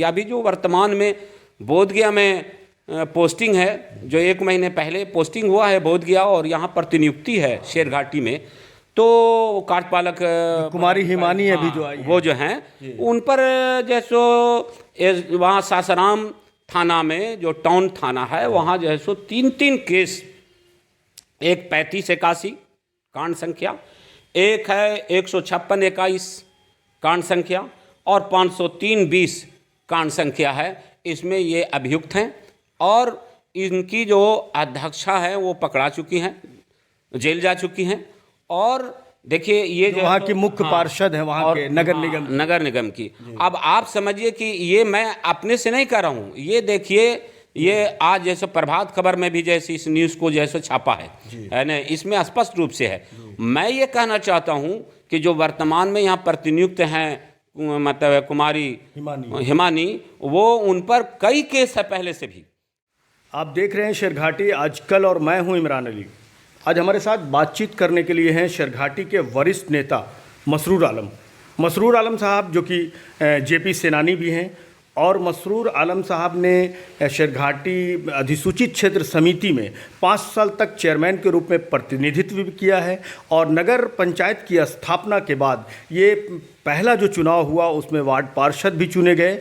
अभी जो वर्तमान में बोध गया में पोस्टिंग है, जो 1 महीने पहले पोस्टिंग हुआ है बोध गया और यहाँ प्रतिनियुक्ति है शेरघाटी में, तो कार्यपालक कुमारी हिमानी अभी जो आई वो जो हैं उन पर जैसो वहाँ सासाराम थाना में जो टाउन थाना है वहाँ जो है सो 3 केस, एक 3581 कांड संख्या, एक है 156-21 कांड संख्या और 503-20 कांड संख्या है। इसमें ये अभियुक्त हैं और इनकी जो अध्यक्षा है वो पकड़ा चुकी हैं, जेल जा चुकी हैं। और देखिए ये जो वहाँ की मुख्य पार्षद है वहाँ के नगर निगम की। अब आप समझिए कि ये मैं अपने से नहीं कर रहा हूँ, ये देखिए ये आज जैसे प्रभात खबर में भी जैसे इस न्यूज़ को जैसे छापा है ना, इसमें स्पष्ट रूप से है। मैं ये कहना चाहता हूँ कि जो वर्तमान में यहाँ प्रतिनियुक्त हैं मतलब कुमारी हिमानी, वो उन पर कई केस है पहले से भी। आप देख रहे हैं शेरघाटी आजकल और मैं हूं इमरान अली। आज हमारे साथ बातचीत करने के लिए हैं शेरघाटी के वरिष्ठ नेता मसरूर आलम साहब, जो कि जेपी सेनानी भी हैं। और मसरूर आलम साहब ने शेरघाटी अधिसूचित क्षेत्र समिति में 5 साल तक चेयरमैन के रूप में प्रतिनिधित्व भी किया है और नगर पंचायत की स्थापना के बाद ये पहला जो चुनाव हुआ उसमें वार्ड पार्षद भी चुने गए।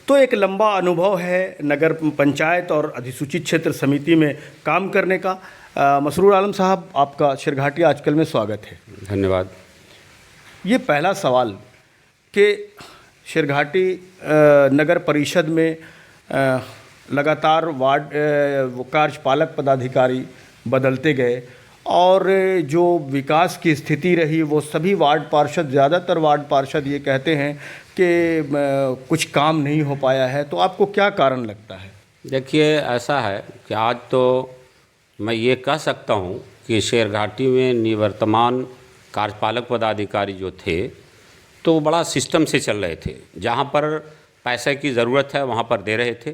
तो एक लंबा अनुभव है नगर पंचायत और अधिसूचित क्षेत्र समिति में काम करने का। मसरूर आलम साहब, आपका शेरघाटी आजकल में स्वागत है। धन्यवाद। ये पहला सवाल कि शेरघाटी नगर परिषद में लगातार वार्ड कार्यपालक पदाधिकारी बदलते गए और जो विकास की स्थिति रही वो सभी वार्ड पार्षद, ज़्यादातर वार्ड पार्षद ये कहते हैं कि कुछ काम नहीं हो पाया है। तो आपको क्या कारण लगता है? देखिए, ऐसा है कि आज तो मैं ये कह सकता हूँ कि शेरघाटी में निवर्तमान कार्यपालक पदाधिकारी जो थे तो बड़ा सिस्टम से चल रहे थे। जहाँ पर पैसे की ज़रूरत है वहाँ पर दे रहे थे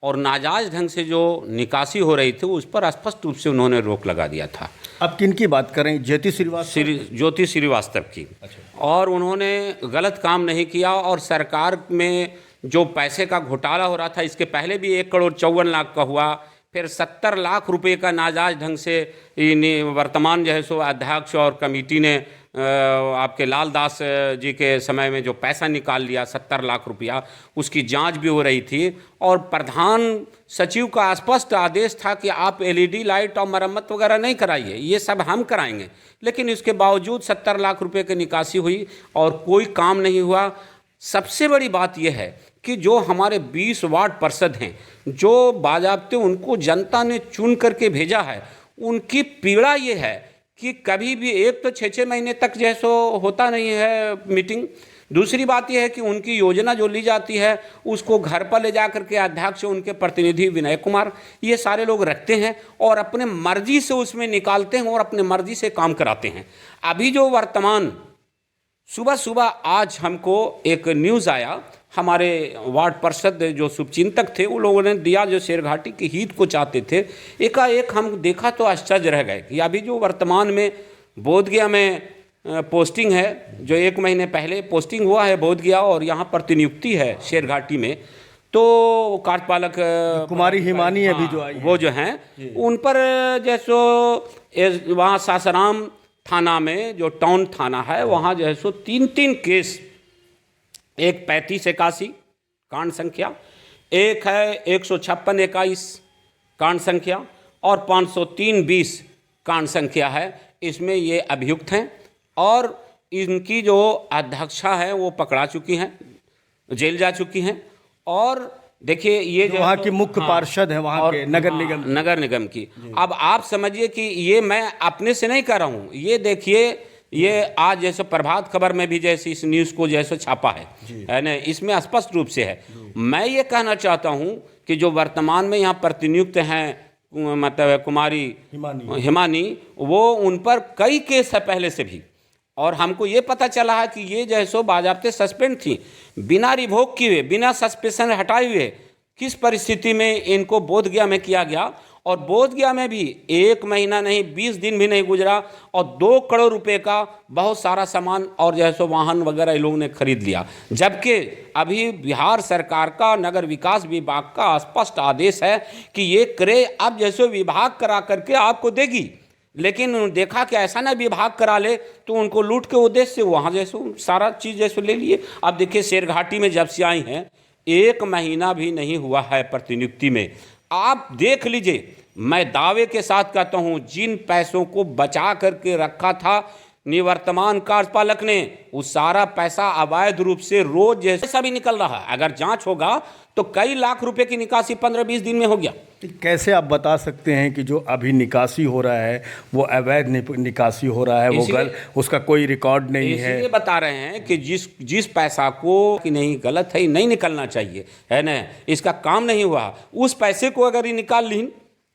और नाजायज़ ढंग से जो निकासी हो रही थी उस पर स्पष्ट रूप से उन्होंने रोक लगा दिया था। अब किन की बात करें? ज्योति श्रीवास्तव की। अच्छा। और उन्होंने गलत काम नहीं किया और सरकार में जो पैसे का घोटाला हो रहा था, इसके पहले भी 1,54,00,000 का हुआ, फिर 70 लाख रुपए का नाजायज़ ढंग से वर्तमान जो है सो अध्यक्ष और कमेटी ने आपके लाल दास जी के समय में जो पैसा निकाल लिया 70 लाख रुपया, उसकी जांच भी हो रही थी और प्रधान सचिव का स्पष्ट आदेश था कि आप एलईडी लाइट और मरम्मत वगैरह नहीं कराइए, ये सब हम कराएंगे। लेकिन इसके बावजूद 70 लाख रुपए की निकासी हुई और कोई काम नहीं हुआ। सबसे बड़ी बात यह है कि जो हमारे 20 वार्ड पार्षद हैं, जो बाज़ाब्ते उनको जनता ने चुन करके भेजा है, उनकी पीड़ा ये है कि कभी भी एक तो 6-6 महीने तक जैसो होता नहीं है मीटिंग। दूसरी बात यह है कि उनकी योजना जो ली जाती है उसको घर पर ले जा करके अध्यक्ष, उनके प्रतिनिधि विनय कुमार, ये सारे लोग रखते हैं और अपने मर्जी से उसमें निकालते हैं और अपने मर्जी से काम कराते हैं। अभी जो वर्तमान सुबह आज हमको एक न्यूज़ आया, हमारे वार्ड पार्षद जो शुभचिंतक थे वो लोगों ने दिया, जो शेरघाटी के हित को चाहते थे। एकाएक हम देखा तो आश्चर्य रह गए कि अभी जो वर्तमान में बोध गया में पोस्टिंग है, जो 1 महीने पहले पोस्टिंग हुआ है बोध गया और यहाँ प्रतिनियुक्ति है शेरघाटी में, तो कार्यपालक कुमारी हिमानी अभी जो आई वो जो हैं उन पर जैसो वहाँ सासाराम थाना में जो टाउन थाना है वहाँ जो है सो 3 केस, एक 3581 कांड संख्या, एक है 156-21 कांड संख्या और 503-20 कांड संख्या है। इसमें ये अभियुक्त हैं और इनकी जो अध्यक्षा है वो पकड़ा चुकी हैं, जेल जा चुकी हैं। और देखिए ये जो वहाँ की मुख्य पार्षद है वहाँ के नगर निगम की। अब आप समझिए कि ये मैं अपने से नहीं कर रहा हूँ, ये देखिए ये आज जैसे प्रभात खबर में भी जैसे इस न्यूज़ को जैसे छापा है ना, इसमें स्पष्ट रूप से है। मैं ये कहना चाहता हूँ कि जो वर्तमान में यहाँ प्रतिनियुक्त हैं मतलब कुमारी हिमानी, वो उन पर कई केस है पहले से भी और हमको ये पता चला है कि ये जैसो बाज़ाब्ते सस्पेंड थी, बिना रिवोक किए, बिना सस्पेंशन हटाए हुए किस परिस्थिति में इनको बोध गया में किया गया और बोधगया में भी 1 महीना नहीं 20 दिन भी नहीं गुजरा और 2 करोड़ रुपए का बहुत सारा सामान और जो है सो वाहन वगैरह इन लोगों ने खरीद लिया। जबकि अभी बिहार सरकार का नगर विकास विभाग का स्पष्ट आदेश है कि ये क्रय अब जैसे विभाग करा करके आपको देगी, लेकिन देखा कि ऐसा ना विभाग करा ले तो उनको लूट के उद्देश्य से वहाँ जैसे सारा चीज़ जैसे ले लिए। अब देखिए शेरघाटी में जब से आई हैं 1 महीना भी नहीं हुआ है प्रतिनियुक्ति में। आप देख लीजिए, मैं दावे के साथ कहता हूँ जिन पैसों को बचा करके रखा था निवर्तमान कार्यपालक ने, वो सारा पैसा अवैध रूप से रोज जैसा भी निकल रहा है। अगर जांच होगा तो कई लाख रुपए की निकासी 15-20 दिन में हो गया। कैसे आप बता सकते हैं कि जो अभी निकासी हो रहा है वो अवैध निकासी हो रहा है, वो उसका कोई रिकॉर्ड नहीं है? इसलिए बता रहे हैं कि जिस पैसा को कि नहीं गलत है, नहीं निकलना चाहिए, है ना, इसका काम नहीं हुआ, उस पैसे को अगर ये निकाल ली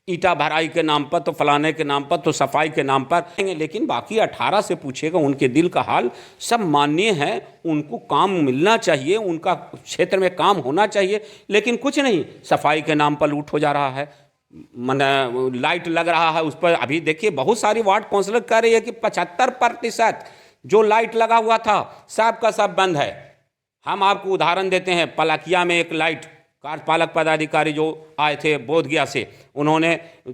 ईटा भराई के नाम पर तो फलाने के नाम पर तो सफाई के नाम पर, लेकिन बाकी 18 से पूछेगा उनके दिल का हाल, सब माननीय हैं, उनको काम मिलना चाहिए, उनका क्षेत्र में काम होना चाहिए, लेकिन कुछ नहीं, सफाई के नाम पर लूट हो जा रहा है। मन लाइट लग रहा है उस पर, अभी देखिए बहुत सारी वार्ड काउंसिलर कह रही है कि 75% जो लाइट लगा हुआ था सब का सब बंद है। हम आपको उदाहरण देते हैं, पलकिया में एक लाइट कार्यपालक पदाधिकारी जो आए थे बोधगया से, उन्होंने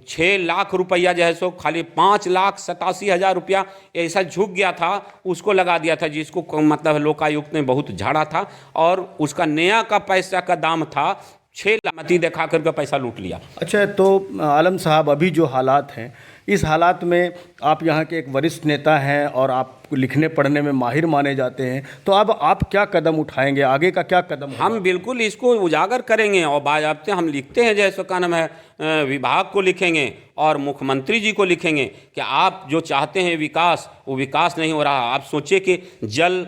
6 लाख रुपया जो है सो खाली 5,87,000 रुपया ऐसा झुक गया था उसको लगा दिया था, जिसको मतलब लोकायुक्त ने बहुत झाड़ा था, और उसका नया का पैसा का दाम था 6 लाख, दिखा करके पैसा लूट लिया। अच्छा, तो आलम साहब अभी जो हालात हैं, इस हालात में आप यहाँ के एक वरिष्ठ नेता हैं और आप लिखने पढ़ने में माहिर माने जाते हैं, तो अब आप क्या कदम उठाएंगे, आगे का क्या कदम? हम बिल्कुल इसको उजागर करेंगे और बाज़ाब्ते हम लिखते हैं, जैसे का नाम है विभाग को लिखेंगे और मुख्यमंत्री जी को लिखेंगे कि आप जो चाहते हैं विकास, वो विकास नहीं हो रहा। आप सोचिए कि जल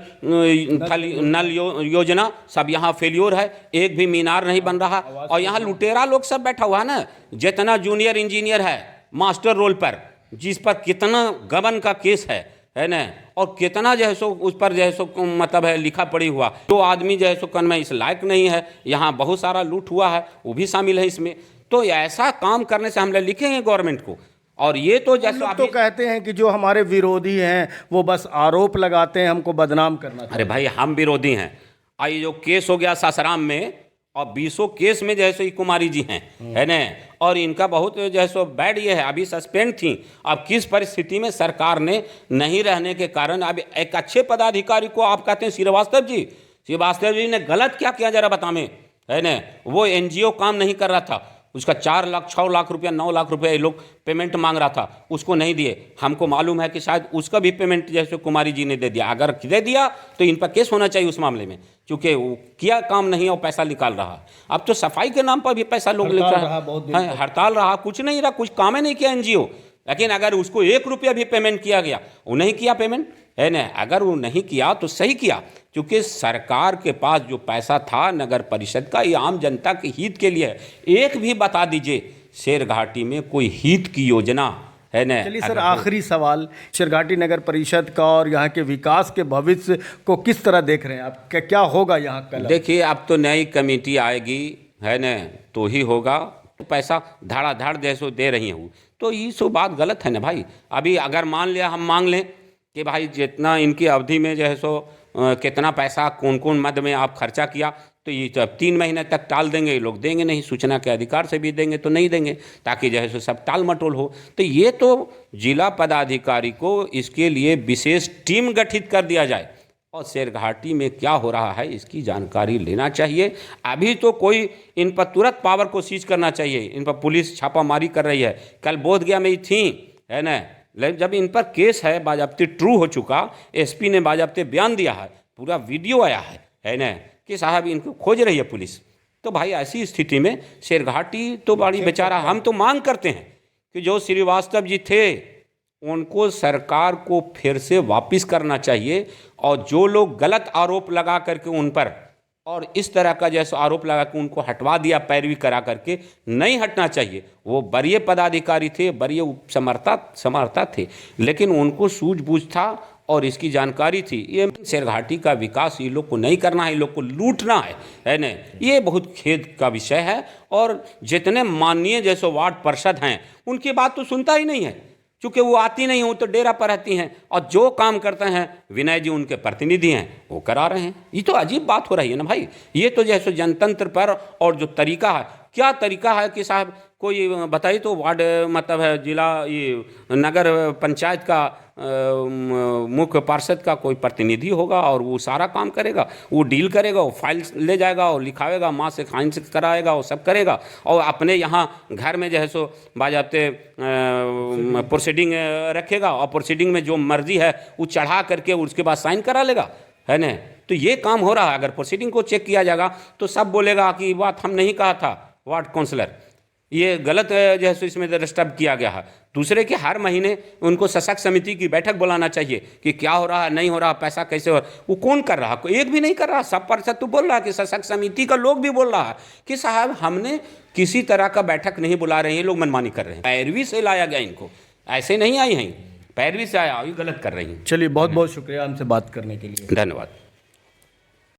थल नल योजना सब यहाँ फेल्योर है, एक भी मीनार नहीं बन रहा, और यहाँ लुटेरा लोग सब बैठा हुआ है ना, जितना जूनियर इंजीनियर है मास्टर रोल पर, जिस पर कितना गबन का केस है ना, और कितना जो है सो उस पर जो है सो मतलब है लिखा पड़ी हुआ, तो आदमी जो है सो कन में इस लायक नहीं है, यहाँ बहुत सारा लूट हुआ है, वो भी शामिल है इसमें। तो ऐसा काम करने से हम लोग लिखेंगे गवर्नमेंट को। और ये तो जैसे तो कहते हैं कि जो हमारे विरोधी हैं वो बस आरोप लगाते हैं, हमको बदनाम करना। अरे भाई, हम विरोधी हैं। ये जो केस हो गया सासाराम में, और 20 केस में जैसे कुमारी जी हैं, है ना, और इनका बहुत जैसो बैड ये है, अभी सस्पेंड थी। अब किस परिस्थिति में सरकार ने नहीं रहने के कारण, अब एक अच्छे पदाधिकारी को आप कहते हैं श्रीवास्तव जी ने गलत क्या किया जरा बताएं, है ना, वो NGO काम नहीं कर रहा था, उसका 4 लाख 6 लाख रुपया 9 लाख रुपया ये लोग पेमेंट मांग रहा था, उसको नहीं दिए। हमको मालूम है कि शायद उसका भी पेमेंट जैसे कुमारी जी ने दे दिया। अगर दे दिया तो इन पर केस होना चाहिए उस मामले में, क्योंकि वो किया काम नहीं और पैसा निकाल रहा। अब तो सफाई के नाम पर भी पैसा लोग लेता है, हड़ताल रहा, कुछ नहीं रहा, कुछ काम ही नहीं किया NGO। लेकिन अगर उसको 1 रुपया भी पेमेंट किया गया, वो नहीं किया पेमेंट, है ना, अगर वो नहीं किया तो सही किया, क्योंकि सरकार के पास जो पैसा था नगर परिषद का, ये आम जनता के हित के लिए है। एक भी बता दीजिए शेरघाटी में कोई हित की योजना है ना? चलिए सर, आखिरी सवाल, शेरघाटी नगर परिषद का और यहाँ के विकास के भविष्य को किस तरह देख रहे हैं आप? क्या होगा यहाँ कल? देखिए, अब तो नई कमेटी आएगी, है ना, तो ही होगा। तो पैसा धड़ाधड़ जैसो दे रही हूँ, तो ये सब बात गलत है ना भाई। अभी अगर मान लिया हम मांग लें कि भाई जितना इनकी अवधि में जो है सो कितना पैसा कौन कौन मद में आप खर्चा किया, तो ये तो अब 3 महीने तक टाल देंगे, ये लोग देंगे नहीं, सूचना के अधिकार से भी देंगे तो नहीं देंगे, ताकि जो है सो सब टाल मटोल हो। तो ये तो जिला पदाधिकारी को इसके लिए विशेष टीम गठित कर दिया जाए और शेरघाटी में क्या हो रहा है इसकी जानकारी लेना चाहिए। अभी तो कोई इन पर तुरंत पावर को सीज करना चाहिए, इन पर पुलिस छापामारी कर रही है, कल बोधगया में ही थी, है ना, जब इन पर केस है बाजाब्ते ट्रू हो चुका, SP ने बाजाब्ते बयान दिया है, पूरा वीडियो आया है ना, कि साहब इनको खोज रही है पुलिस। तो भाई ऐसी स्थिति में शेरघाटी तो बड़ी बेचारा, हम तो मांग करते हैं कि जो श्रीवास्तव जी थे उनको सरकार को फिर से वापस करना चाहिए, और जो लोग गलत आरोप लगा करके उन पर, और इस तरह का जैसा आरोप लगा के उनको हटवा दिया, पैरवी करा करके, नहीं हटना चाहिए। वो वरीय पदाधिकारी थे, वरीय समर्था थे, लेकिन उनको सूझबूझ था और इसकी जानकारी थी। ये शेरघाटी का विकास ये लोग को नहीं करना है, ये लोग को लूटना है ना। ये बहुत खेद का विषय है। और जितने माननीय जैसे वार्ड पार्षद हैं उनकी बात तो सुनता ही नहीं है, क्योंकि वो आती नहीं हो तो डेरा पर रहती हैं, और जो काम करते हैं विनय जी उनके प्रतिनिधि हैं वो करा रहे हैं। ये तो अजीब बात हो रही है ना भाई। ये तो जैसे जनतंत्र पर और जो तरीका है, क्या तरीका है कि साहब कोई बताइए तो वार्ड मतलब है जिला ये नगर पंचायत का मुख्य पार्षद का कोई प्रतिनिधि होगा और वो सारा काम करेगा, वो डील करेगा, वो फाइल ले जाएगा और लिखावेगा, माँ से साइन से कराएगा, वो सब करेगा, और अपने यहाँ घर में जो है सो बाजाते प्रोसीडिंग रखेगा, और प्रोसीडिंग में जो मर्जी है वो चढ़ा करके उसके बाद साइन करा लेगा, है ना। तो ये काम हो रहा है। अगर प्रोसीडिंग को चेक किया जाएगा तो सब बोलेगा कि बात हम नहीं कहा था वार्ड काउंसलर, ये गलत जो है सो इसमें डिस्टर्ब किया गया है। दूसरे के हर महीने उनको सशक्त समिति की बैठक बुलाना चाहिए कि क्या हो रहा है, नहीं हो रहा, पैसा कैसे हो रहा, वो कौन कर रहा है? कोई एक भी नहीं कर रहा। सब पार्षद तो बोल रहा है कि सशक्त समिति का लोग भी बोल रहा है कि साहब हमने किसी तरह का बैठक नहीं बुला रहे हैं, लोग मनमानी कर रहे हैं। पैरवी से लाया गया इनको, ऐसे नहीं आई हैं, पैरवी से आया, ये गलत कर रही हैं। चलिए बहुत बहुत शुक्रिया हमसे बात करने के लिए। धन्यवाद।